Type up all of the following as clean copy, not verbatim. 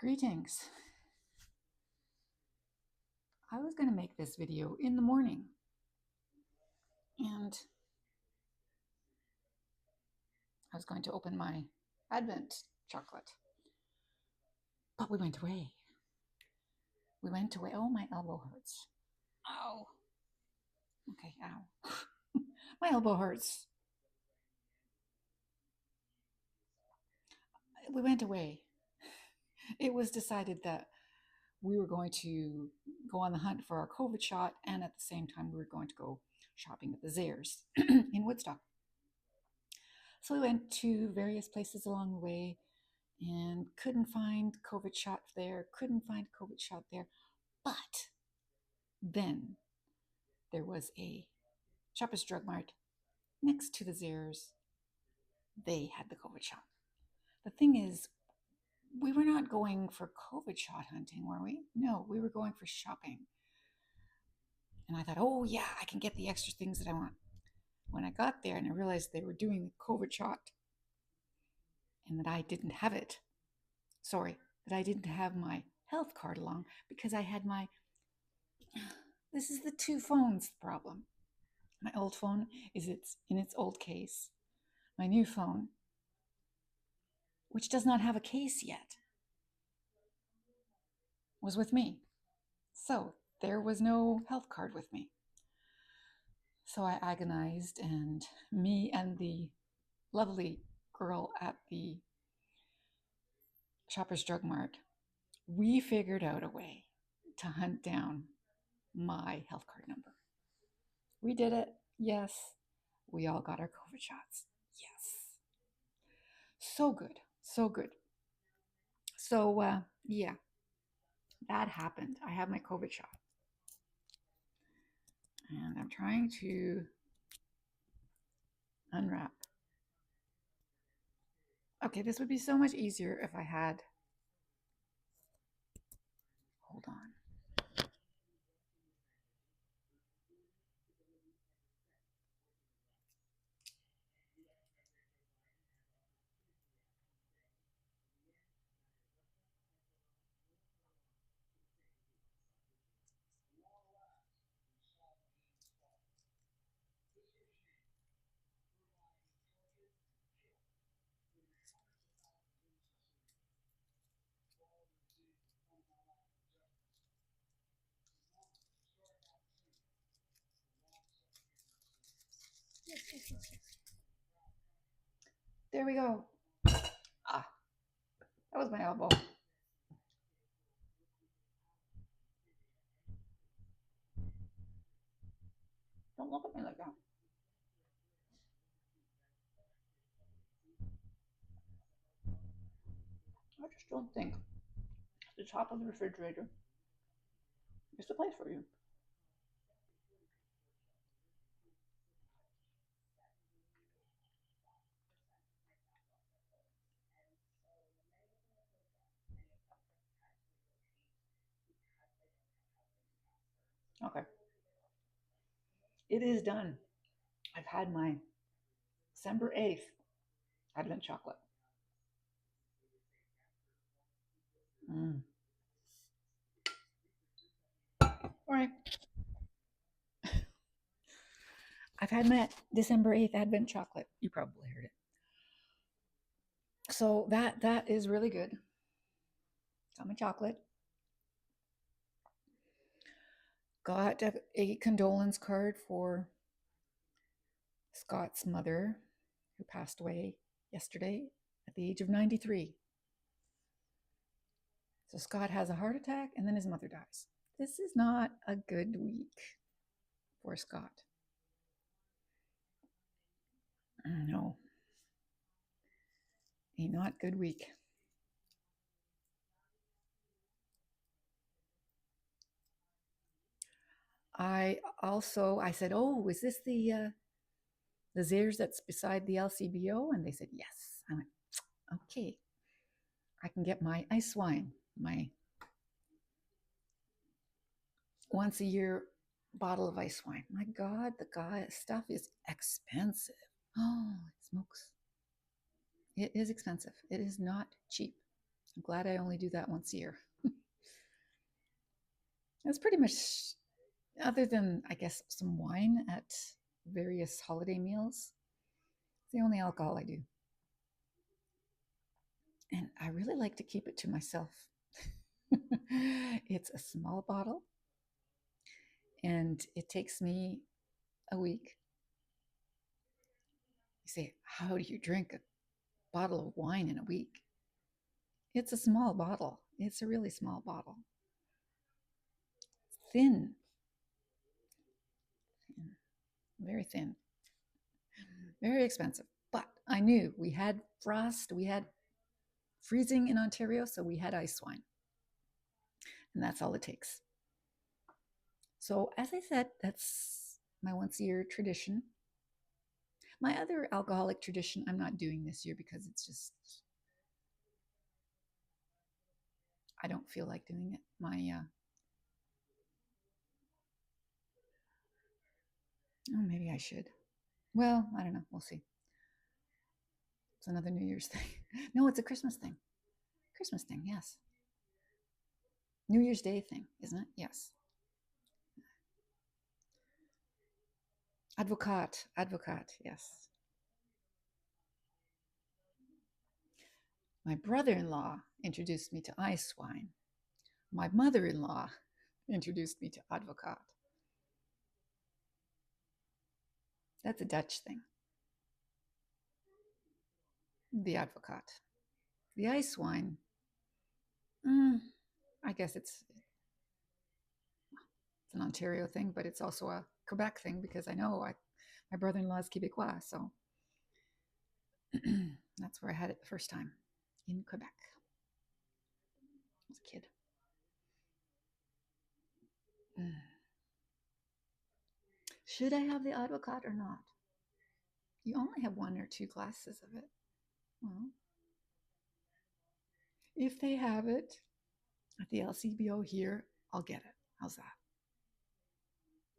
Greetings. I was going to make this video in the morning and I was going to open my Advent chocolate, but we went away. We went away. Oh, my elbow hurts. Ow. Okay, ow. My elbow hurts. We went away. It was decided that we were going to go on the hunt for our COVID shot, and at the same time, we were going to go shopping at the Zayres in Woodstock. So we went to various places along the way and couldn't find COVID shot there, couldn't find COVID shot there. But then there was a Shoppers Drug Mart next to the Zayres. They had the COVID shot. The thing is, we were not going for COVID shot hunting, were we? No, we were going for shopping. And I thought, oh yeah, I can get the extra things that I want. When I got there and I realized they were doing the COVID shot and that I didn't have it, that I didn't have my health card along because I had this is the two phones problem. My old phone is in its old case. My new phone, which does not have a case yet, was with me. So there was no health card with me. So I agonized, and me and the lovely girl at the Shoppers Drug Mart, we figured out a way to hunt down my health card number. We did it. Yes. We all got our COVID shots. Yes. So good. So good. So, yeah, that happened. I have my COVID shot. And I'm trying to unwrap. Okay, this would be so much easier if I had. Hold on. There we go. Ah, that was my elbow. Don't look at me like that. I just don't think the top of the refrigerator is the place for you. Okay. It is done. I've had my December 8th Advent chocolate. Mm. All right. I've had my December 8th Advent chocolate. You probably heard it. So that is really good. Got my chocolate. Got a condolence card for Scott's mother, who passed away yesterday at the age of 93. So Scott has a heart attack and then his mother dies. This is not a good week for Scott. No, a not good week. I said, oh, is this the Zayres that's beside the LCBO? And they said, yes. I went, okay, I can get my ice wine, my once a year bottle of ice wine. My God, the stuff is expensive. Oh, smokes. It is expensive. It is not cheap. I'm glad I only do that once a year. That's pretty much, other than, I guess, some wine at various holiday meals, it's the only alcohol I do. And I really like to keep it to myself. It's a small bottle, and it takes me a week. You say, how do you drink a bottle of wine in a week? It's a small bottle. It's a really small bottle. Thin, very thin, very expensive. But I knew we had frost, we had freezing in Ontario, so we had ice wine. And that's all it takes. So, as I said, that's my once a year tradition. My other alcoholic tradition, I'm not doing this year because it's just, I don't feel like doing it. Oh, maybe I should. Well, I don't know. We'll see. It's another New Year's thing. No, it's a Christmas thing. Christmas thing, yes. New Year's Day thing, isn't it? Yes. Advocat, yes. My brother in law introduced me to ice wine. My mother in law introduced me to advocat. That's a Dutch thing. The advocat. The ice wine, I guess it's an Ontario thing, but it's also a Quebec thing because I know my brother in law is Quebecois, so that's where I had it the first time, in Quebec. I was a kid. Should I have the advocat or not? You only have one or two glasses of it. Well, if they have it at the LCBO here, I'll get it. How's that?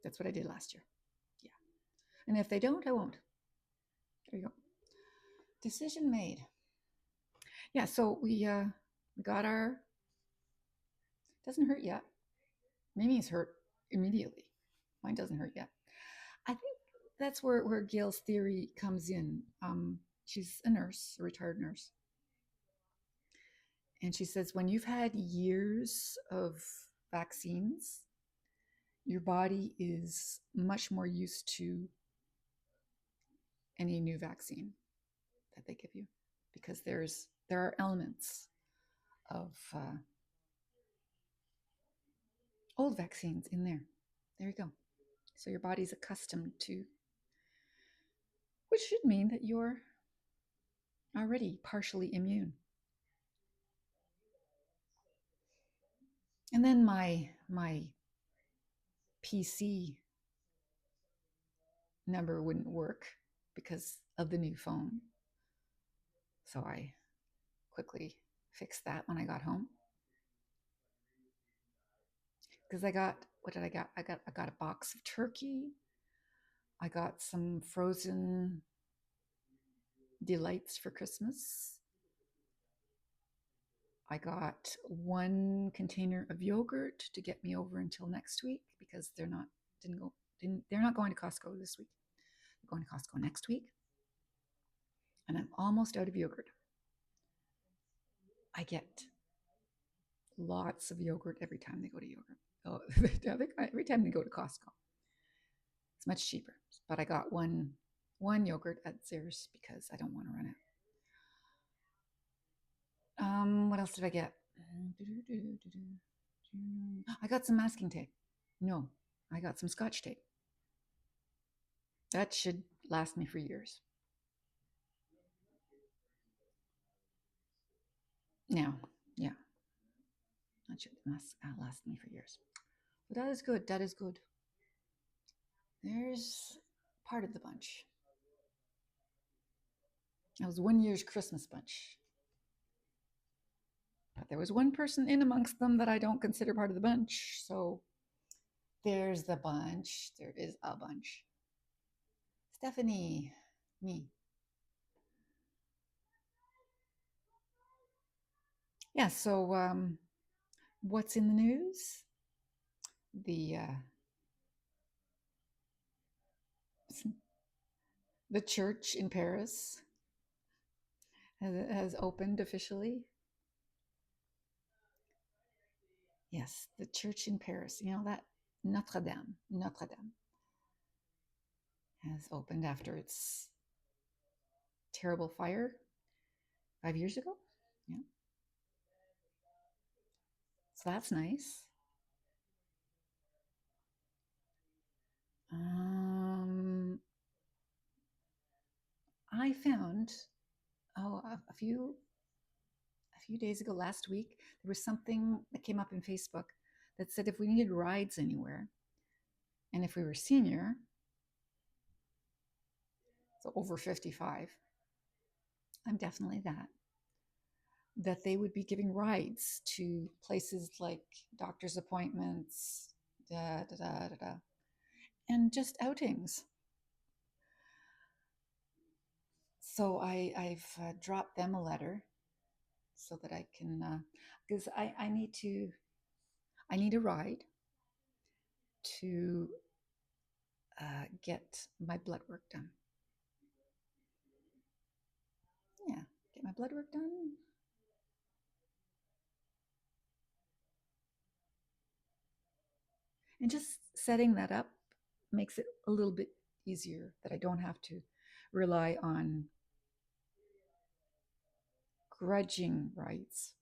That's what I did last year. Yeah. And if they don't, I won't. There you go. Decision made. Yeah, so we got our, doesn't hurt yet. Mimi's hurt immediately. Mine doesn't hurt yet. I think that's where Gail's theory comes in. She's a nurse, a retired nurse. And she says when you've had years of vaccines, your body is much more used to any new vaccine that they give you because there are elements of old vaccines in there. There you go. So your body's accustomed to, which should mean that you're already partially immune. And then my PC number wouldn't work because of the new phone. So I quickly fixed that when I got home. Because I got, what did I got? I got a box of turkey. I got some frozen delights for Christmas. I got one container of yogurt to get me over until next week because they're not going to Costco this week. They're going to Costco next week. And I'm almost out of yogurt. I get lots of yogurt every time they go to yogurt. Oh, every time they go to Costco. It's much cheaper. But I got one yogurt at Zehrs because I don't want to run out. What else did I get? I got some masking tape. No, I got some Scotch tape. That should last me for years. Now, yeah, that should last me for years. But that is good. That is good. There's part of the bunch. That was 1 year's Christmas bunch. But there was one person in amongst them that I don't consider part of the bunch. So there's the bunch. There is a bunch. Stephanie, me. Yeah, so what's in the news? The church in Paris has opened officially. Yes, the church in Paris. You know that Notre Dame has opened after its terrible fire 5 years ago. Yeah, so that's nice. Um, I found a few days ago, last week, there was something that came up in Facebook that said if we needed rides anywhere, and if we were senior, so over 55, I'm definitely that they would be giving rides to places like doctor's appointments, da da da da da, and just outings. So I've dropped them a letter so that I can, because I need a ride to get my blood work done. Yeah, get my blood work done. And just setting that up makes it a little bit easier that I don't have to rely on grudging rights.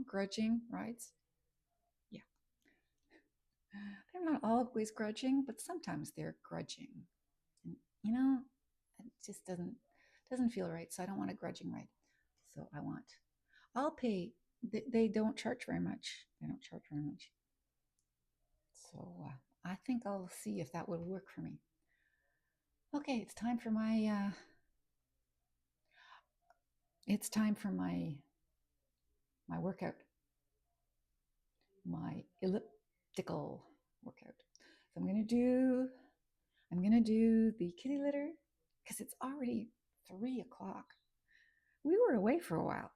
Grudging rights. Yeah, they're not always grudging, but sometimes they're grudging. And it just doesn't feel right. So I don't want a grudging right. So I'll pay. They don't charge very much. They don't charge very much. So I think I'll see if that would work for me. Okay, it's time for my workout, my elliptical workout. So I'm gonna do the kitty litter because it's already 3 o'clock. We were away for a while.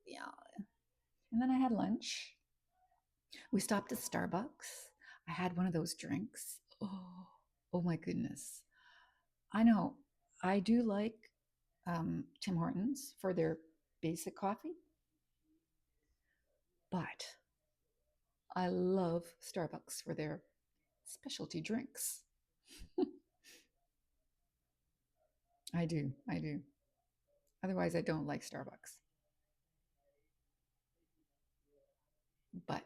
Yeah. And then I had lunch. We stopped at Starbucks. I had one of those drinks. Oh my goodness. I know. I do like Tim Hortons for their basic coffee, but I love Starbucks for their specialty drinks. I do. I do. Otherwise, I don't like Starbucks. But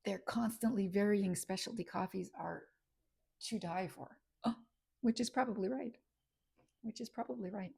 their constantly varying specialty coffees are to die for. Oh, which is probably right. Which is probably right.